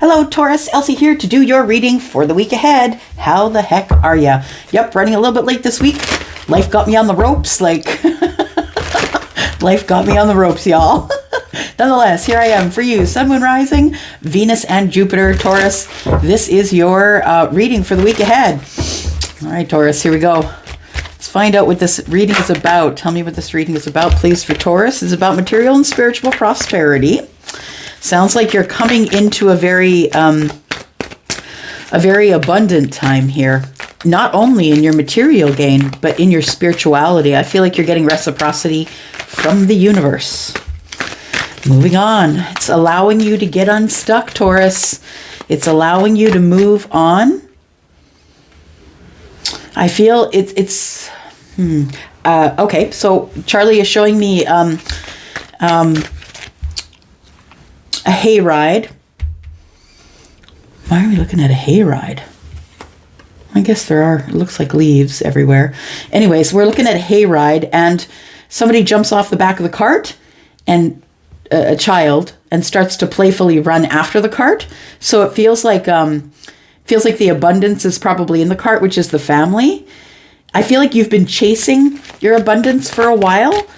Hello, Taurus. Elsie here to do your reading for the week ahead. How the heck are ya? Yep, running a little bit late this week. Life got me on the ropes, life got me on the ropes, y'all. Nonetheless, here I am for you. Sun, Moon, Rising, Venus, and Jupiter, Taurus. This is your reading for the week ahead. All right, Taurus, here we go. Let's find out what this reading is about. Tell me what this reading is about, please, for Taurus. It's about material and spiritual prosperity. Sounds like you're coming into a very abundant time here. Not only in your material gain, but in your spirituality. I feel like you're getting reciprocity from the universe. Moving on. It's allowing you to get unstuck, Taurus. It's allowing you to move on. I feel okay, so Charlie is showing me a hayride. Why are we looking at a hayride? I guess there are, it looks like leaves everywhere. Anyways, we're looking at a hayride and somebody jumps off the back of the cart and a child and starts to playfully run after the cart. So it feels like the abundance is probably in the cart, which is the family. I feel like you've been chasing your abundance for a while,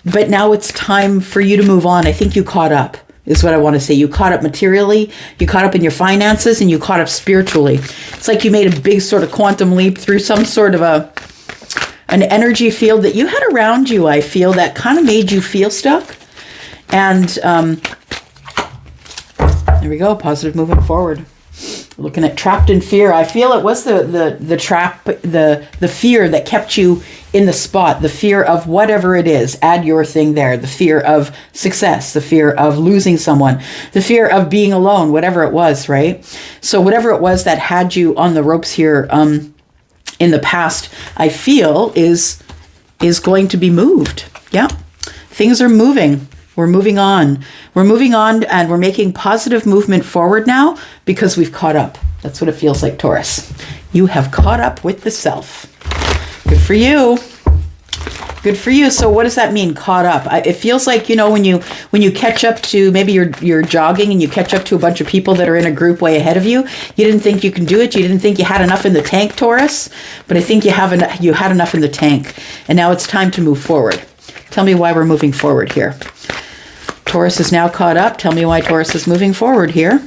but now it's time for you to move on. I think you caught up, is what I want to say. You caught up materially, you caught up in your finances, and you caught up spiritually. It's like you made a big sort of quantum leap through some sort of an energy field that you had around you, I feel, that kind of made you feel stuck. And there we go, positive movement forward. Looking at trapped in fear. I feel it was the trap, the fear that kept you in the spot, the fear of whatever it is. Add your thing there. The fear of success, the fear of losing someone, the fear of being alone, whatever it was, right? So whatever it was that had you on the ropes here in the past, I feel is going to be moved. Yeah, things are moving. We're moving on. We're moving on and we're making positive movement forward now because we've caught up. That's what it feels like, Taurus. You have caught up with the self. Good for you. Good for you. So what does that mean, caught up? It feels like, you know, when you catch up to, maybe you're jogging and you catch up to a bunch of people that are in a group way ahead of you. You didn't think you can do it. You didn't think you had enough in the tank, Taurus. But I think you had enough in the tank. And now it's time to move forward. Tell me why we're moving forward here. Taurus is now caught up. Tell me why Taurus is moving forward here.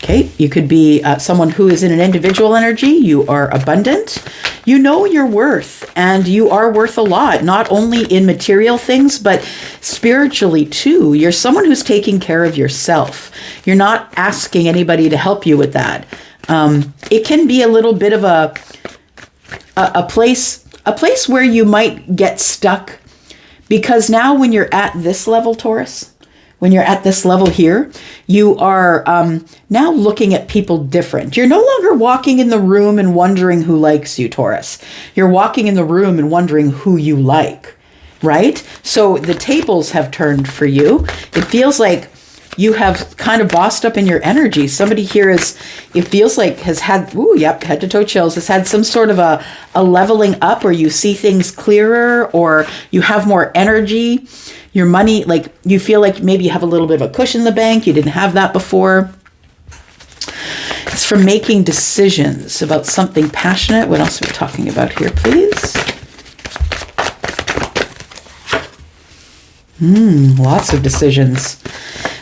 Okay, you could be someone who is in an individual energy. You are abundant. You know your worth, and you are worth a lot, not only in material things, but spiritually too. You're someone who's taking care of yourself. You're not asking anybody to help you with that. It can be a little bit of a place where you might get stuck, because now when you're at this level, Taurus, when you're at this level here, you are now looking at people different. You're no longer walking in the room and wondering who likes you, Taurus. You're walking in the room and wondering who you like, right? So the tables have turned for you. It feels like you have kind of bossed up in your energy. Somebody here it feels like has had, head to toe chills, has had some sort of a leveling up, or you see things clearer, or you have more energy. Your money, like you feel like maybe you have a little bit of a cushion in the bank. You didn't have that before. It's from making decisions about something passionate. What else are we talking about here, please? Lots of decisions.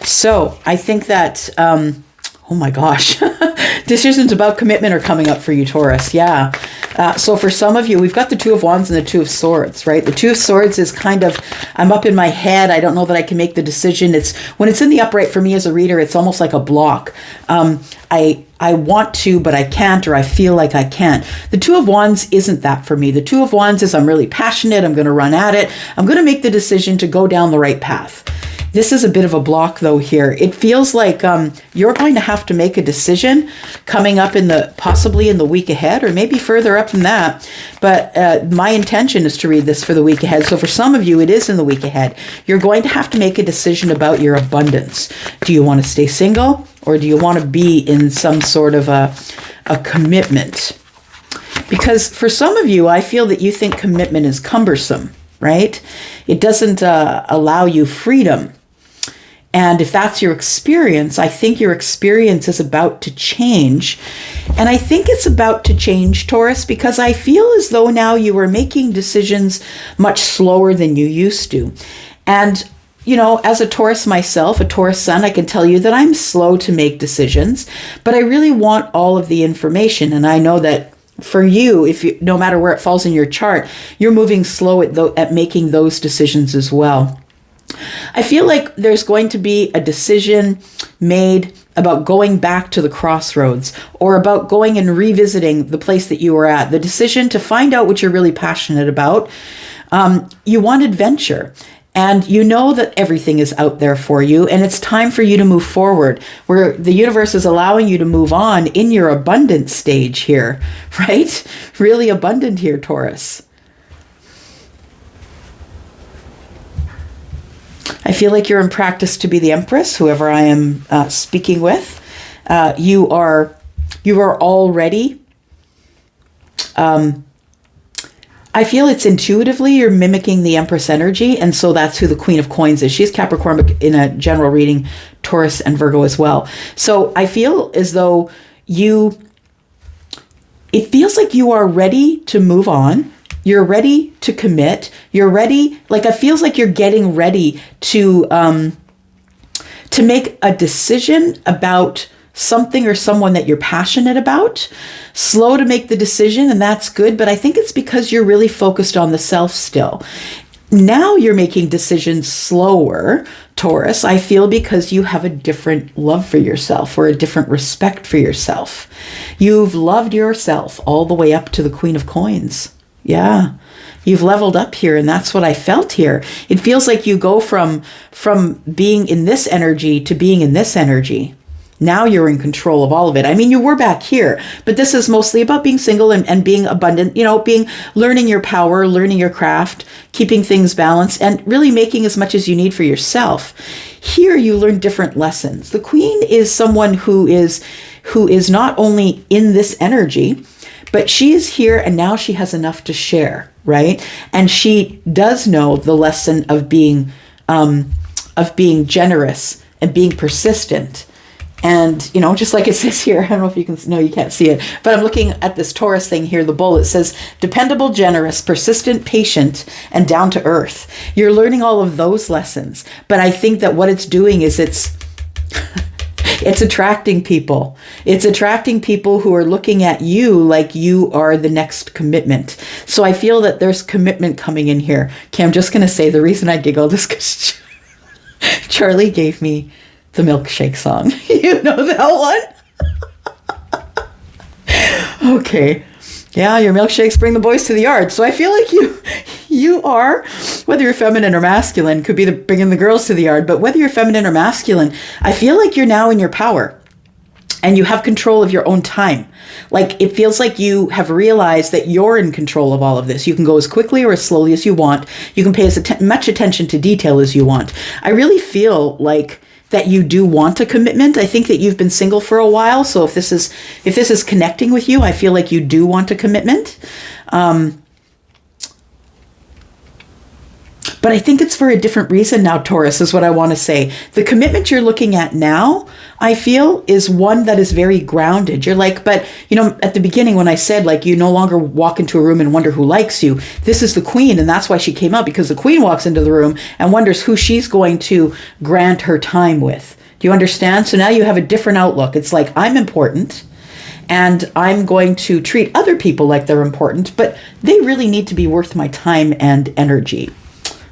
So I think that, oh my gosh, decisions about commitment are coming up for you, Taurus. Yeah. So for some of you, we've got the Two of Wands and the Two of Swords, right? The Two of Swords is kind of, I'm up in my head. I don't know that I can make the decision. When it's in the upright for me as a reader, it's almost like a block. I want to, but I can't, or I feel like I can't. The Two of Wands isn't that for me. The Two of Wands is I'm really passionate. I'm going to run at it. I'm going to make the decision to go down the right path. This is a bit of a block though here. It feels like you're going to have to make a decision coming up possibly in the week ahead, or maybe further up than that. But my intention is to read this for the week ahead. So for some of you, it is in the week ahead. You're going to have to make a decision about your abundance. Do you want to stay single, or do you want to be in some sort of a commitment? Because for some of you, I feel that you think commitment is cumbersome, right? It doesn't allow you freedom. And if that's your experience, I think your experience is about to change. And I think it's about to change, Taurus, because I feel as though now you are making decisions much slower than you used to. And, you know, as a Taurus myself, a Taurus sun, I can tell you that I'm slow to make decisions, but I really want all of the information. And I know that for you, no matter where it falls in your chart, you're moving slow at making those decisions as well. I feel like there's going to be a decision made about going back to the crossroads, or about going and revisiting the place that you were at. The decision to find out what you're really passionate about. You want adventure, and you know that everything is out there for you, and it's time for you to move forward, where the universe is allowing you to move on in your abundant stage here, right? Really abundant here, Taurus. I feel like you're in practice to be the Empress, whoever I am speaking with. You are already, I feel it's intuitively you're mimicking the Empress energy, and so that's who the Queen of Coins is. She's Capricorn in a general reading, Taurus and Virgo as well. So I feel as though it feels like you are ready to move on. You're ready to commit. You're ready, like it feels like you're getting ready to make a decision about something or someone that you're passionate about. Slow to make the decision, and that's good, but I think it's because you're really focused on the self still. Now you're making decisions slower, Taurus, I feel, because you have a different love for yourself, or a different respect for yourself. You've loved yourself all the way up to the Queen of Coins. Yeah, you've leveled up here, and that's what I felt here. It feels like you go from being in this energy to being in this energy. Now you're in control of all of it. I mean, you were back here, but this is mostly about being single and being abundant, you know, learning your power, learning your craft, keeping things balanced, and really making as much as you need for yourself. Here you learn different lessons. The Queen is someone who is not only in this energy, but she is here, and now she has enough to share, right? And she does know the lesson of being generous and being persistent. And, you know, just like it says here, I don't know if you can, no, you can't see it, but I'm looking at this Taurus thing here, the bull. It says dependable, generous, persistent, patient, and down to earth. You're learning all of those lessons. But I think that what it's doing is it's attracting people. It's attracting people who are looking at you like you are the next commitment. So I feel that there's commitment coming in here. Okay, I'm just going to say the reason I giggled is because Charlie gave me the milkshake song. You know that one? Okay. Yeah, your milkshakes bring the boys to the yard. So I feel like you are, whether you're feminine or masculine, could be bringing the girls to the yard, but whether you're feminine or masculine, I feel like you're now in your power and you have control of your own time. Like it feels like you have realized that you're in control of all of this. You can go as quickly or as slowly as you want. You can pay as much attention to detail as you want. I really feel like that you do want a commitment. I think that you've been single for a while. So if this is connecting with you, I feel like you do want a commitment. But I think it's for a different reason now, Taurus, is what I want to say. The commitment you're looking at now, I feel, is one that is very grounded. You're like, but, you know, at the beginning when I said, like, you no longer walk into a room and wonder who likes you. This is the Queen, and that's why she came up, because the Queen walks into the room and wonders who she's going to grant her time with. Do you understand? So now you have a different outlook. It's like, I'm important, and I'm going to treat other people like they're important, but they really need to be worth my time and energy.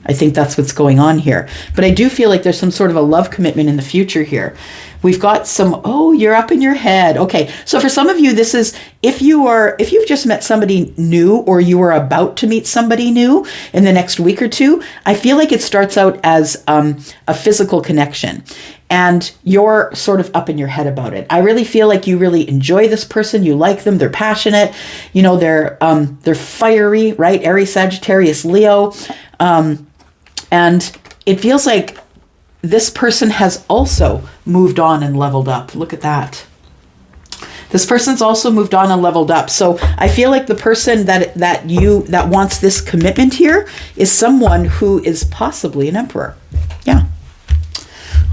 I think that's what's going on here. But I do feel like there's some sort of a love commitment in the future here. We've got some, oh, you're up in your head. Okay, so for some of you, this is, if you've just met somebody new, or you are about to meet somebody new in the next week or two, I feel like it starts out as a physical connection. And you're sort of up in your head about it. I really feel like you really enjoy this person. You like them. They're passionate. You know, they're fiery, right? Aries, Sagittarius, Leo. And it feels like this person has also moved on and leveled up. Look at that. This person's also moved on and leveled up. So I feel like the person that wants this commitment here is someone who is possibly an emperor. Yeah.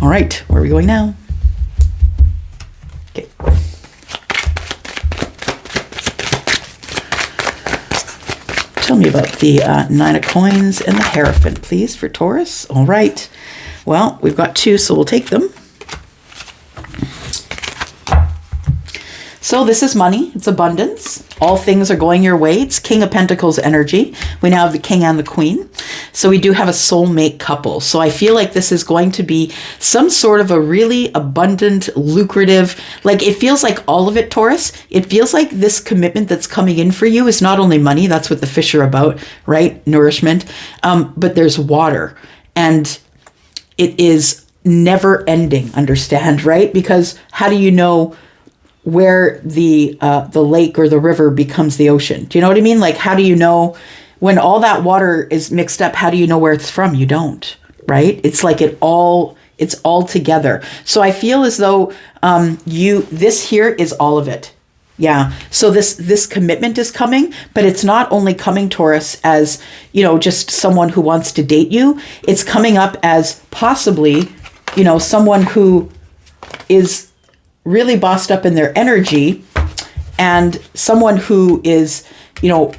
All right, where are we going now? Okay. Tell me about the Nine of Coins and the Hierophant, please, for Taurus. All right. Well, we've got two, so we'll take them. So this is money. It's abundance. All things are going your way. It's King of Pentacles energy. We now have the King and the Queen. So we do have a soulmate couple. So I feel like this is going to be some sort of a really abundant, lucrative, like it feels like all of it, Taurus. It feels like this commitment that's coming in for you is not only money. That's what the fish are about, right? Nourishment. But there's water. And it is never ending, understand, right? Because how do you know where the lake or the river becomes the ocean? Do you know what I mean? Like, how do you know when all that water is mixed up? How do you know where it's from? You don't, right? It's like it's all together. So I feel as though this here is all of it. Yeah. So this commitment is coming, but it's not only coming, Taurus, as, just someone who wants to date you. It's coming up as possibly, someone who is really bossed up in their energy, and someone who is,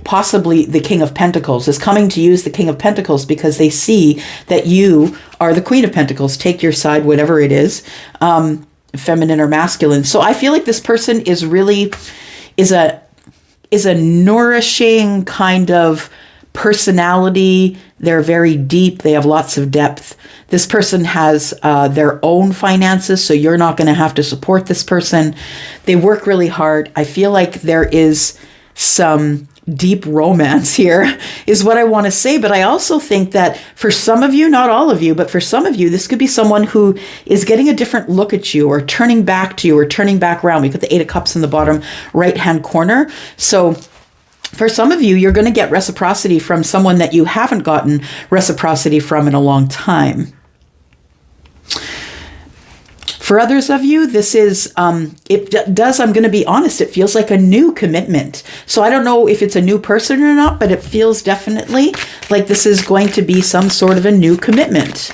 possibly the King of Pentacles is coming to use the King of Pentacles because they see that you are the Queen of Pentacles. Take your side, whatever it is, feminine or masculine. So I feel like this person is really, is a nourishing kind of personality. They're very deep. They have lots of depth. This person has their own finances, so you're not going to have to support this person. They work really hard. I feel like there is some deep romance here, is what I want to say. But I also think that for some of you, not all of you, but for some of you, this could be someone who is getting a different look at you, or turning back to you, or turning back around. We got the Eight of Cups in the bottom right-hand corner. So for some of you, you're going to get reciprocity from someone that you haven't gotten reciprocity from in a long time. For others of you, this is, I'm going to be honest, it feels like a new commitment. So I don't know if it's a new person or not, but it feels definitely like this is going to be some sort of a new commitment.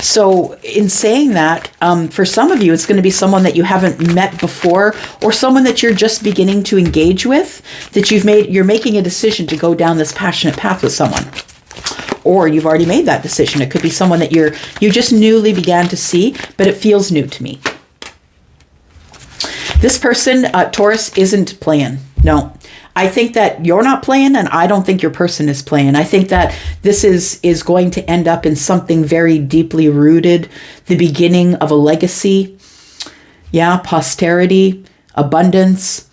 So in saying that, for some of you, it's going to be someone that you haven't met before, or someone that you're just beginning to engage with, that you're making a decision to go down this passionate path with someone. Or you've already made that decision. It could be someone that you just newly began to see, but it feels new to me. This person, Taurus, isn't playing. No. I think that you're not playing, and I don't think your person is playing. I think that this is going to end up in something very deeply rooted, the beginning of a legacy. Yeah, posterity, abundance,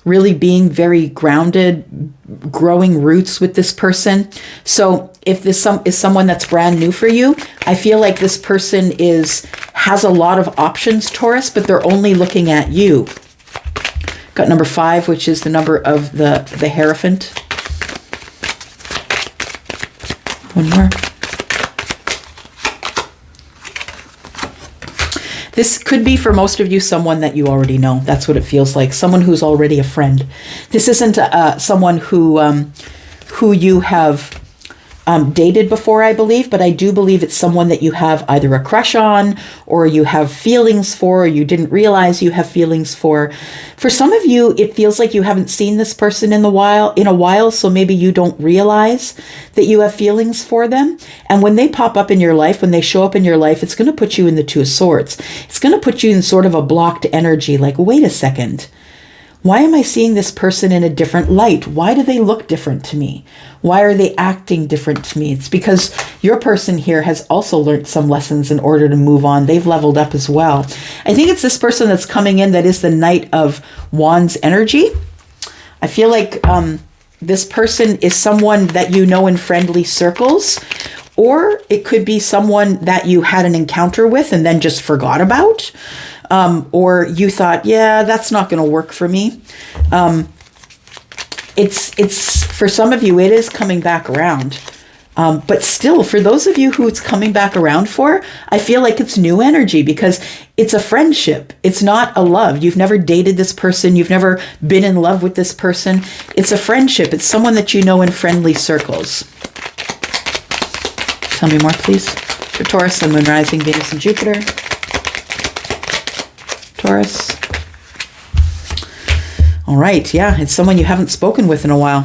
really being very grounded, growing roots with this person. So if this is someone that's brand new for you, I feel like this person has a lot of options, Taurus, but they're only looking at you. Got number 5, which is the number of the Hierophant. One more. This could be for most of you someone that you already know. That's what it feels like. Someone who's already a friend. This isn't someone who you have dated before, I believe, but I do believe it's someone that you have either a crush on, or you have feelings for, or you didn't realize you have feelings for. For some of you, it feels like you haven't seen this person in a while, so maybe you don't realize that you have feelings for them. And when they pop up in your life, when they show up in your life, it's going to put you in the Two of Swords. It's going to put you in sort of a blocked energy, like, wait a second. Why am I seeing this person in a different light? Why do they look different to me? Why are they acting different to me? It's because your person here has also learned some lessons in order to move on. They've leveled up as well. I think it's this person that's coming in that is the Knight of Wands energy. I feel like this person is someone that you know in friendly circles, or it could be someone that you had an encounter with and then just forgot about. Or you thought, yeah, that's not going to work for me. It's for some of you, it is coming back around. But still, for those of you who it's coming back around for, I feel like it's new energy because it's a friendship. It's not a love. You've never dated this person. You've never been in love with this person. It's a friendship. It's someone that you know in friendly circles. Tell me more, please. For Taurus, Sun, Moon, Rising, Venus, and Jupiter. Taurus. All right, yeah, it's someone you haven't spoken with in a while.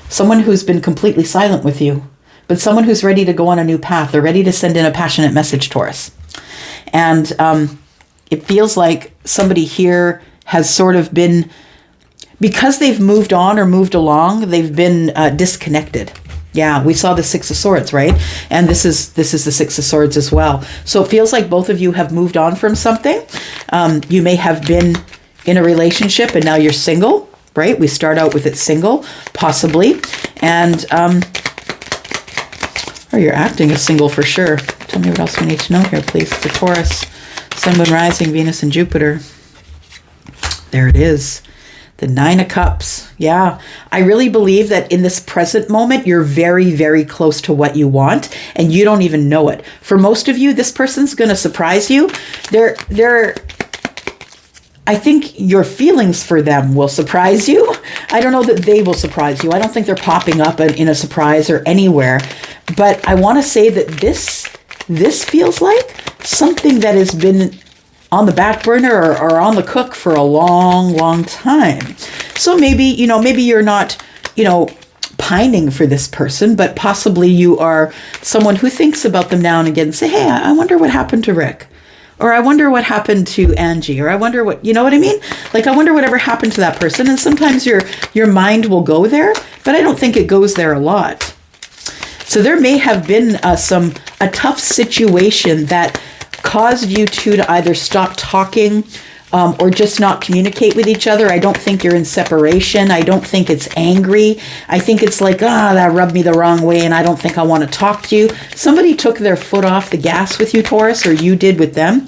Someone who's been completely silent with you, but someone who's ready to go on a new path. They're ready to send in a passionate message, Taurus. And it feels like somebody here has sort of been, because they've moved on or moved along, they've been disconnected. Yeah, we saw the Six of Swords, right? And this is the Six of Swords as well. So it feels like both of you have moved on from something. You may have been in a relationship and now you're single, right? We start out with it single, possibly. And, or you're acting as single for sure. Tell me what else we need to know here, please, for Taurus. Sun, Moon, Rising, Venus, and Jupiter. There it is. The Nine of Cups. Yeah. I really believe that in this present moment, you're very, very close to what you want and you don't even know it. For most of you, this person's going to surprise you. I think your feelings for them will surprise you. I don't know that they will surprise you. I don't think they're popping up in a surprise or anywhere. But I want to say that this feels like something that has been on the back burner or on the cook for a long, long time. So maybe, maybe you're not, pining for this person, but possibly you are someone who thinks about them now and again and say, hey, I wonder what happened to Rick. Or I wonder what happened to Angie, or I wonder what, you know what I mean? Like, I wonder whatever happened to that person. And sometimes your mind will go there, but I don't think it goes there a lot. So there may have been a tough situation that caused you two to either stop talking or just not communicate with each other. I don't think you're in separation. I don't think it's angry. I think it's like, that rubbed me the wrong way and I don't think I want to talk to you. Somebody took their foot off the gas with you, Taurus, or you did with them.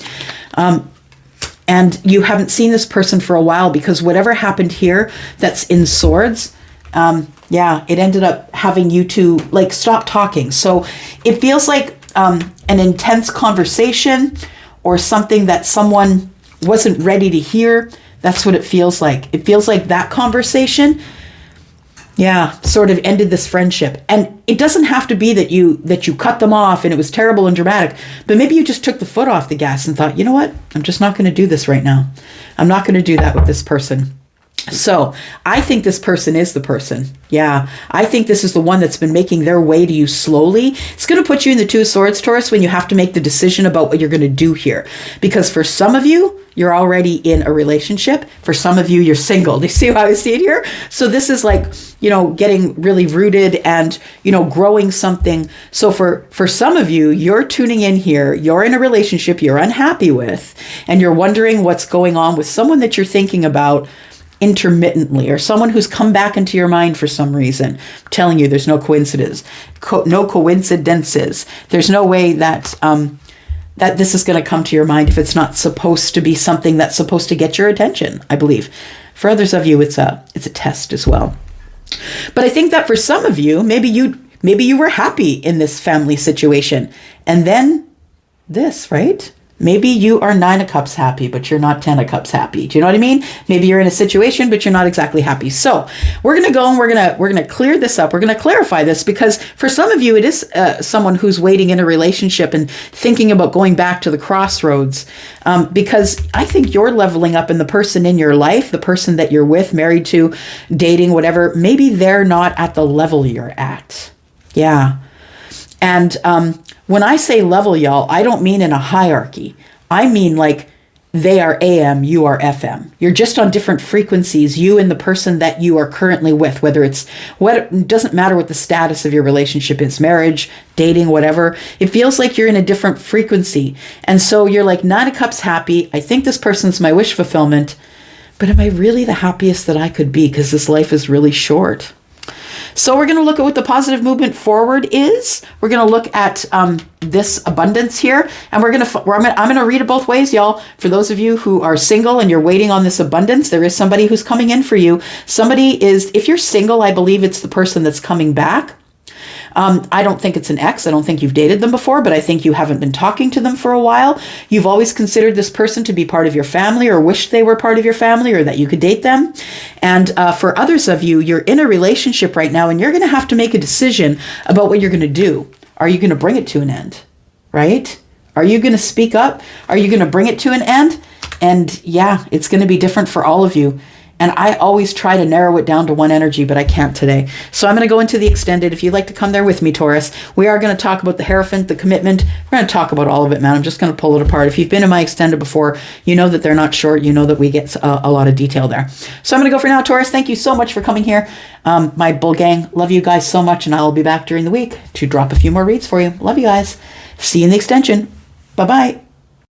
And you haven't seen this person for a while because whatever happened here that's in swords, it ended up having you two stop talking. So it feels like an intense conversation or something that someone wasn't ready to hear. That's what it feels like. It feels like that conversation, sort of ended this friendship. And it doesn't have to be that you cut them off and it was terrible and dramatic, but maybe you just took the foot off the gas and thought, you know what? I'm just not going to do this right now. I'm not going to do that with this person. So I think this person is the person. Yeah, I think this is the one that's been making their way to you slowly. It's going to put you in the Two of Swords, Taurus, when you have to make the decision about what you're going to do here. Because for some of you, you're already in a relationship. For some of you, you're single. Do you see how I see it here? So this is like, getting really rooted and, growing something. So for some of you, you're tuning in here, you're in a relationship you're unhappy with, and you're wondering what's going on with someone that you're thinking about intermittently, or someone who's come back into your mind for some reason. I'm telling you, there's no coincidences. There's no way that that this is going to come to your mind if it's not supposed to be something that's supposed to get your attention, I believe. For others of you, it's a test as well. But I think that for some of you, maybe you were happy in this family situation, and then this, right? Maybe you are 9 of Cups happy, but you're not 10 of Cups happy. Do you know what I mean? Maybe you're in a situation, but you're not exactly happy. So we're going to go and we're going to clear this up. We're going to clarify this because for some of you, it is someone who's waiting in a relationship and thinking about going back to the crossroads. Because I think you're leveling up and the person in your life, the person that you're with, married to, dating, whatever, maybe they're not at the level you're at. Yeah. And when I say level, y'all, I don't mean in a hierarchy. I mean like they are AM, you are FM. You're just on different frequencies, you and the person that you are currently with, whether it doesn't matter what the status of your relationship is, marriage, dating, whatever. It feels like you're in a different frequency. And so you're like 9 of Cups happy. I think this person's my wish fulfillment, but am I really the happiest that I could be? Because this life is really short. So we're going to look at what the positive movement forward is. We're going to look at this abundance here, and I'm going to read it both ways, y'all. For those of you who are single and you're waiting on this abundance, there is somebody who's coming in for you. If you're single, I believe it's the person that's coming back. I don't think it's an ex. I don't think you've dated them before, but I think you haven't been talking to them for a while. You've always considered this person to be part of your family or wished they were part of your family or that you could date them. And for others of you, you're in a relationship right now and you're going to have to make a decision about what you're going to do. Are you going to bring it to an end? Right? Are you going to speak up? Are you going to bring it to an end? And yeah, it's going to be different for all of you. And I always try to narrow it down to one energy, but I can't today. So I'm going to go into the extended. If you'd like to come there with me, Taurus, we are going to talk about the Hierophant, the commitment. We're going to talk about all of it, man. I'm just going to pull it apart. If you've been in my extended before, you know that they're not short. You know that we get a lot of detail there. So I'm going to go for now, Taurus. Thank you so much for coming here. My bull gang, love you guys so much. And I'll be back during the week to drop a few more reads for you. Love you guys. See you in the extension. Bye-bye.